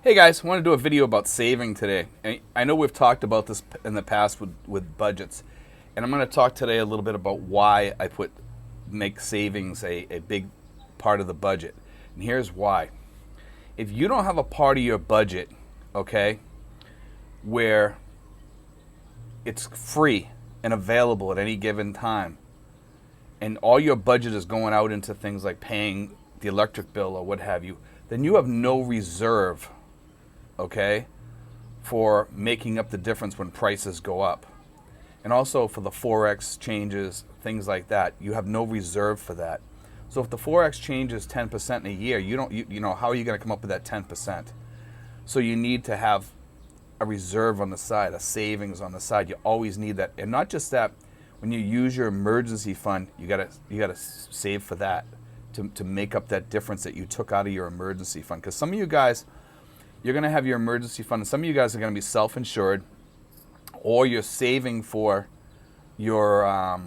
Hey guys, I want to do a video about saving today. I know we've talked about this in the past with budgets, and I'm going to talk today a little bit about why I make savings a big part of the budget. And here's why. If you don't have a part of your budget, okay, where it's free and available at any given time, and all your budget is going out into things like paying the electric bill or what have you, then you have no reserve, okay, for making up the difference when prices go up. And also for the Forex changes, things like that, you have no reserve for that. So if the Forex changes 10% in a year, you know, how are you going to come up with that 10%? So you need to have a reserve on the side, a savings on the side. You always need that. And not just that, when you use your emergency fund, you gotta save for that to make up that difference that you took out of your emergency fund. Because some of you guys, you're going to have your emergency fund, and some of you guys are going to be self-insured, or you're saving for your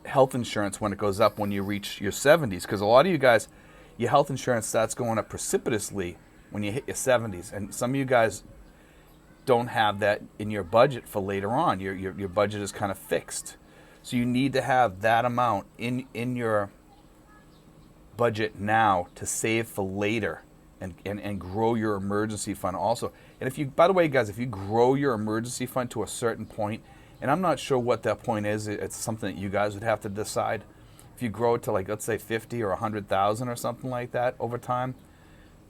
health insurance when it goes up when you reach your 70s. Because a lot of you guys, your health insurance starts going up precipitously when you hit your 70s. And some of you guys don't have that in your budget for later on. Your budget is kind of fixed. So you need to have that amount in your budget now to save for later. And grow your emergency fund also. And if you, by the way, guys, if you grow your emergency fund to a certain point, and I'm not sure what that point is, it's something that you guys would have to decide. If you grow it to, like, let's say 50 or 100,000 or something like that over time,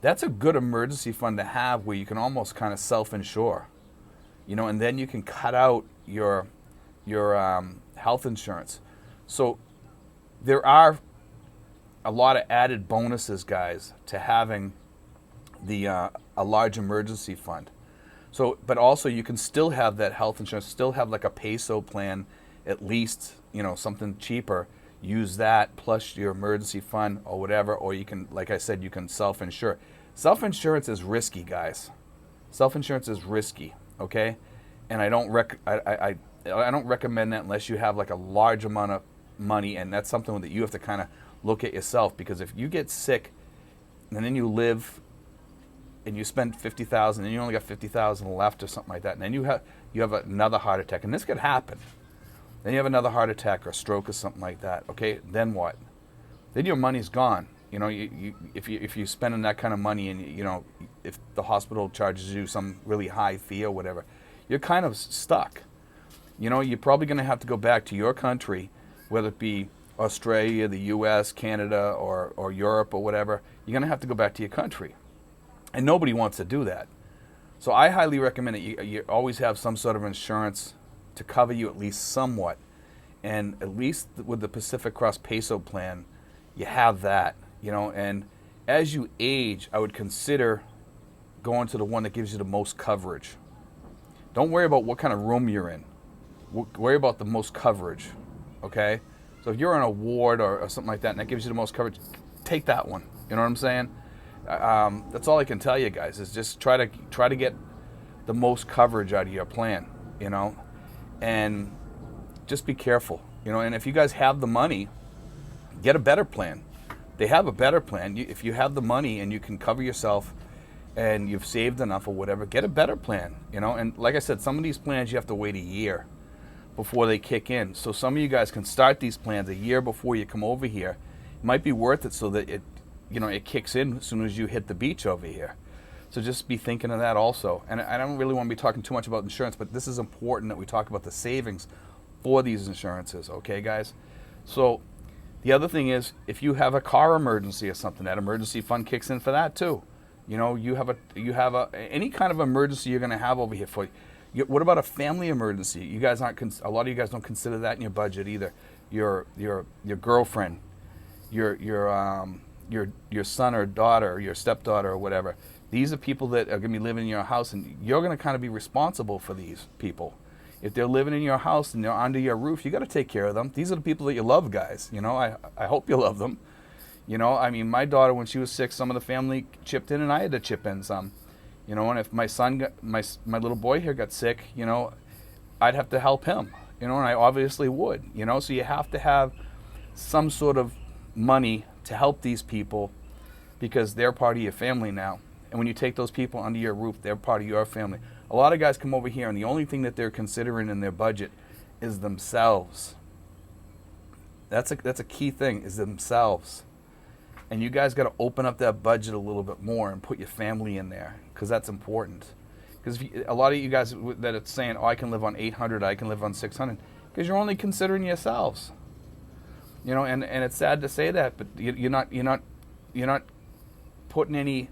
that's a good emergency fund to have where you can almost kind of self-insure, you know, and then you can cut out your health insurance. So there are a lot of added bonuses, guys, to having a large emergency fund. So, but also you can still have that health insurance, still have like a peso plan, at least, you know, something cheaper. Use that plus your emergency fund or whatever, or you can, like I said, you can self-insure. Self-insurance is risky, guys. Self-insurance is risky, okay? And I don't recommend that unless you have like a large amount of money, and that's something that you have to kind of look at yourself, because if you get sick and then you live and you spend 50,000 and you only got 50,000 left or something like that, and then you have another heart attack, and this could happen. Then you have another heart attack or stroke or something like that. Okay, then what? Then your money's gone. You know, if you're spending that kind of money, and you know, if the hospital charges you some really high fee or whatever, you're kind of stuck. You know, you're probably going to have to go back to your country, whether it be Australia, the U.S., Canada, or Europe or whatever. You're going to have to go back to your country. And nobody wants to do that. So I highly recommend that you always have some sort of insurance to cover you at least somewhat. And at least with the Pacific Cross Peso plan, you have that, you know. And as you age, I would consider going to the one that gives you the most coverage. Don't worry about what kind of room you're in. Worry about the most coverage, okay? So if you're in a ward or something like that, and that gives you the most coverage, take that one. You know what I'm saying? That's all I can tell you guys, is just try to get the most coverage out of your plan, you know, and just be careful, you know. And if you guys have the money, get a better plan. They have a better plan. If you have the money and you can cover yourself and you've saved enough or whatever, get a better plan, you know. And like I said, some of these plans you have to wait a year before they kick in. So some of you guys can start these plans a year before you come over here. It might be worth it so that it kicks in as soon as you hit the beach over here. So just be thinking of that also. And I don't really want to be talking too much about insurance, but this is important that we talk about the savings for these insurances, okay, guys? So the other thing is, if you have a car emergency or something, that emergency fund kicks in for that too. You know, you have any kind of emergency you're going to have over here for you. What about a family emergency? You guys a lot of you guys don't consider that in your budget either. Your girlfriend, your son or daughter, or your stepdaughter or whatever. These are people that are going to be living in your house, and you're going to kind of be responsible for these people. If they're living in your house and they're under your roof, you got to take care of them. These are the people that you love, guys. You know, I hope you love them. You know, I mean, my daughter, when she was sick, some of the family chipped in, and I had to chip in some. You know, and if my son my little boy here got sick, you know, I'd have to help him. You know, and I obviously would. You know, so you have to have some sort of money to help these people, because they're part of your family now. And when you take those people under your roof, they're part of your family. A lot of guys come over here, and the only thing that they're considering in their budget is themselves. That's a key thing, is themselves. And you guys got to open up that budget a little bit more and put your family in there, because that's important. Because a lot of you guys that are saying, "Oh, I can live on 800, I can live on 600," because you're only considering yourselves. You know, and it's sad to say that, but you're not putting any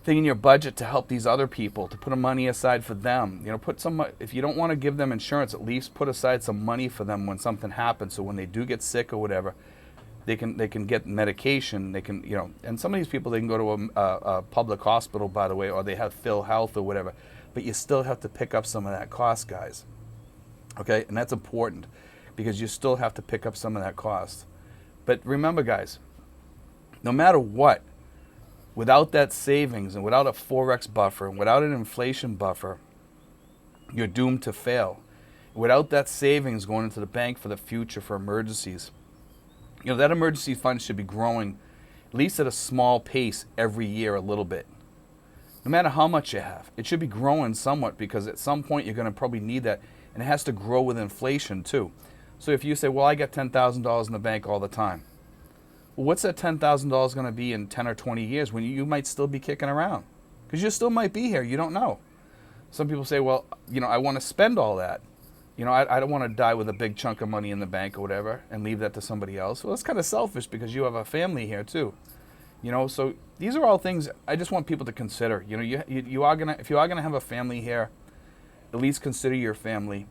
thing in your budget to help these other people, to put money aside for them. You know, put some, if you don't want to give them insurance, at least put aside some money for them when something happens, so when they do get sick or whatever, they can get medication. They can, you know, and some of these people, they can go to a public hospital, by the way, or they have Phil Health or whatever, but you still have to pick up some of that cost, guys. Okay, and that's important, because you still have to pick up some of that cost. But remember, guys, no matter what, without that savings and without a Forex buffer and without an inflation buffer, you're doomed to fail. Without that savings going into the bank for the future, for emergencies, you know, that emergency fund should be growing at least at a small pace every year, a little bit. No matter how much you have, it should be growing somewhat, because at some point you're going to probably need that, and it has to grow with inflation too. So if you say, well, I got $10,000 in the bank all the time, well, what's that $10,000 going to be in 10 or 20 years when you might still be kicking around? Because you still might be here. You don't know. Some people say, well, you know, I want to spend all that. You know, I don't want to die with a big chunk of money in the bank or whatever and leave that to somebody else. Well, that's kind of selfish, because you have a family here too. You know, so these are all things I just want people to consider. You know, you are gonna, if you are gonna have a family here, at least consider your family,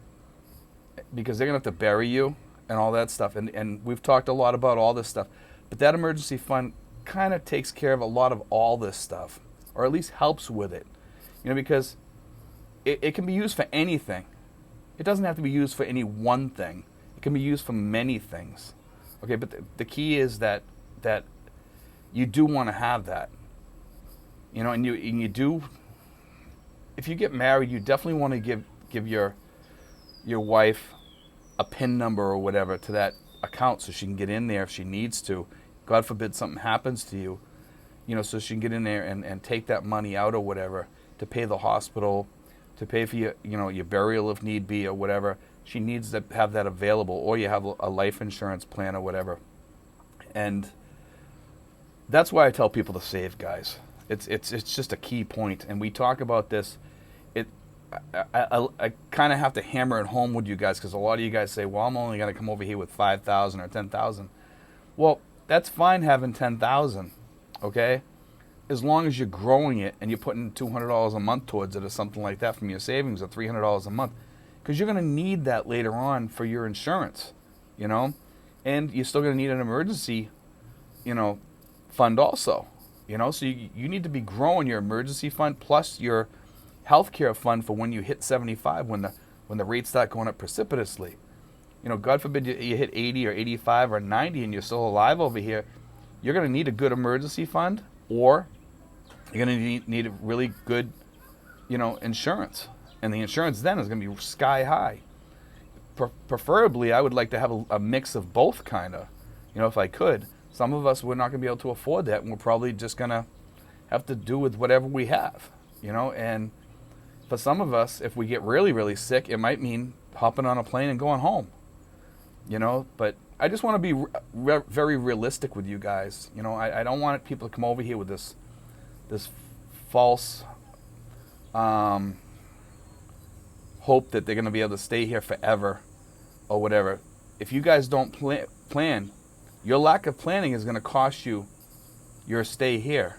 because they're gonna have to bury you and all that stuff. And we've talked a lot about all this stuff, but that emergency fund kind of takes care of a lot of all this stuff, or at least helps with it. You know, because it can be used for anything. It doesn't have to be used for any one thing. It can be used for many things. Okay, but the key is that you do want to have that. You know, and you do. If you get married, you definitely want to give your wife a PIN number or whatever to that account, so she can get in there if she needs to. God forbid something happens to you, you know, so she can get in there and take that money out or whatever to pay the hospital, to pay for your burial if need be or whatever. She needs to have that available, or you have a life insurance plan or whatever. And that's why I tell people to save, guys. It's just a key point, and we talk about this. I kind of have to hammer it home with you guys, because a lot of you guys say, well, I'm only going to come over here with 5,000 or 10,000. Well, that's fine having 10,000, okay? As long as you're growing it and you're putting $200 a month towards it or something like that from your savings, or $300 a month, because you're going to need that later on for your insurance, you know? And you're still going to need an emergency, you know, fund also, you know? So you need to be growing your emergency fund plus your healthcare fund for when you hit 75, when the rates start going up precipitously. You know, God forbid you hit 80 or 85 or 90 and you're still alive over here, you're going to need a good emergency fund, or you're going to need a really good, you know, insurance. And the insurance then is going to be sky high. Preferably, I would like to have a mix of both, kind of, you know, if I could. Some of us, we're not going to be able to afford that, and we're probably just going to have to do with whatever we have, you know. And for some of us, if we get really, really sick, it might mean hopping on a plane and going home, you know. But I just want to be very realistic with you guys. You know, I don't want people to come over here with this false hope that they're going to be able to stay here forever or whatever. If you guys don't plan, your lack of planning is going to cost you your stay here.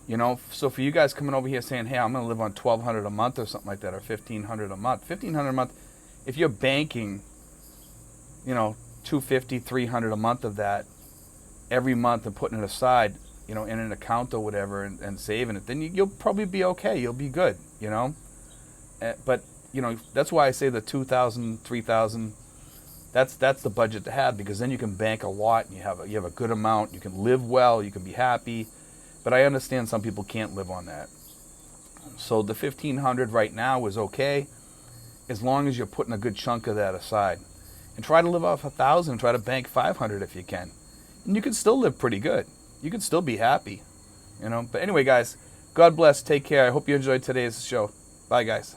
You know, so for you guys coming over here saying, hey, I'm going to live on $1,200 a month or something like that, or $1,500 a month. $1,500 a month, if you're banking, you know, $250, $300 a month of that every month and putting it aside, you know, in an account or whatever, and saving it, then you'll probably be okay. You'll be good, you know. But, you know, that's why I say the $2,000, $3,000, that's the budget to have, because then you can bank a lot and you have a good amount. You can live well. You can be happy. But I understand some people can't live on that. So the $1,500 right now is okay, as long as you're putting a good chunk of that aside. And try to live off $1,000 and try to bank $500 if you can. And you can still live pretty good. You can still be happy. But anyway, guys, God bless. Take care. I hope you enjoyed today's show. Bye, guys.